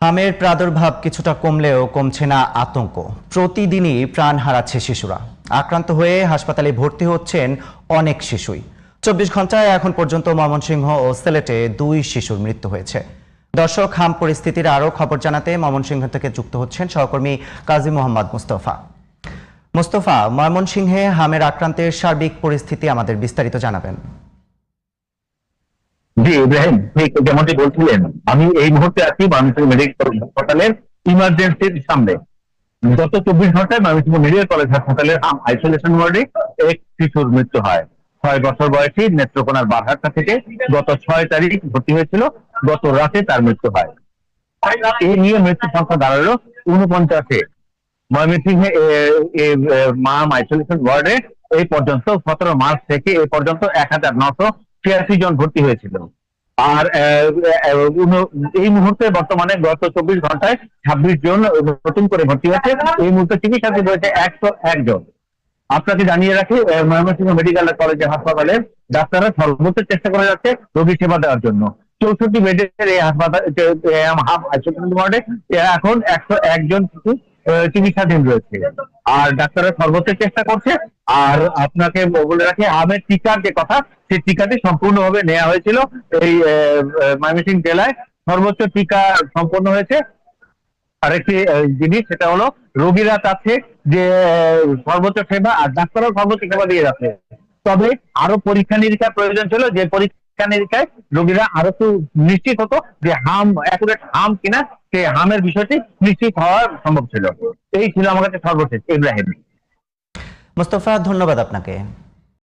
হামের প্রাদুর্ভাব কিছুটা কমলেও কমছে না আতঙ্ক। প্রতিদিনই প্রাণ হারাচ্ছে শিশুরা। আক্রান্ত হয়ে হাসপাতালে ভর্তি হচ্ছেন অনেক শিশুই। 24 ঘন্টায় এখন পর্যন্ত ময়মনসিংহ ও সিলেটে 2 শিশুর মৃত্যু হয়েছে। দর্শক, হাম পরিস্থিতির আরও খবর জানাতে ময়মনসিংহ থেকে যুক্ত হচ্ছেন সহকর্মী কাজী মোহাম্মদ মুস্তফা। মুস্তফা, ময়মনসিংহে হামের আক্রান্তের সার্বিক পরিস্থিতি আমাদের বিস্তারিত জানাবেন। জি ইব্রাহিম, ঠিক যেমনটি বলছিলেন, আমি এই মুহূর্তে আছি ময়মনসিংহ মেডিকেল হাসপাতালের ইমার্জেন্সির সামনে। গত 24 ঘন্টায় ময়মনসিংহ মেডিকেল কলেজ হাসপাতালের আইসোলেশন ওয়ার্ডে এক শিশুর মৃত্যু হয়। 6 বছর বয়সী নেত্রকোনার বারহাট্টা থেকে গত 6 তারিখ ভর্তি হয়েছিল। গত রাতে তার মৃত্যু হয়। এই নিয়ে মৃত্যু সংখ্যা দাঁড়ালো 49-এ। ময়মনসিংহে মাম আইসোলেশন ওয়ার্ডে এই পর্যন্ত 17 মার্চ থেকে এ পর্যন্ত 1986 জন ভর্তি হয়েছিল। আর এই মুহূর্তে বর্তমানে গত 24 ঘন্টায় 26 জন নতুন করে ভর্তি হয়েছে। এই মুহূর্তে চিকিৎসাধীন রয়েছে 101 জন। আপনাকে জানিয়ে রাখি, ময়মনসিংহ মেডিকেল কলেজ হাসপাতালে ডাক্তাররা সর্বোচ্চ চেষ্টা করে যাচ্ছে রোগী সেবা দেওয়ার জন্য। 64 বেডের এই হাসপাতাল আইসোলেশন ওয়ার্ডে এখন 101 জন শিশু চিকিৎসাধীন রয়েছে। আর ডাক্তাররা সর্বোচ্চ চেষ্টা করছে। আর আপনাকে বলে রাখি, আমের টিকার যে কথা, সেই টিকাটি সম্পূর্ণভাবে নেওয়া হয়েছিল। এই ময়মনসিংহ জেলায় সর্বোচ্চ টিকা সম্পন্ন হয়েছে। আরেকটি জিনিস, সেটা হলো রোগীরা চাচ্ছে যে সর্বোচ্চ সেবা, আর ডাক্তাররাও সর্বোচ্চ সেবা দিয়ে যাচ্ছে। তবে আরো পরীক্ষা নিরীক্ষা প্রয়োজন ছিল, যে পরীক্ষা নিরীক্ষায় রোগীরা আরো একটু নিশ্চিত হতো যে হাম অ্যাকুরেট হাম কিনা, সে হামের বিষয়টি নিশ্চিত হওয়া সম্ভব ছিল। এই ছিল আমার কাছে সর্বশেষ। ইব্রাহিম। মুস্তফা, ধন্যবাদ আপনাকে।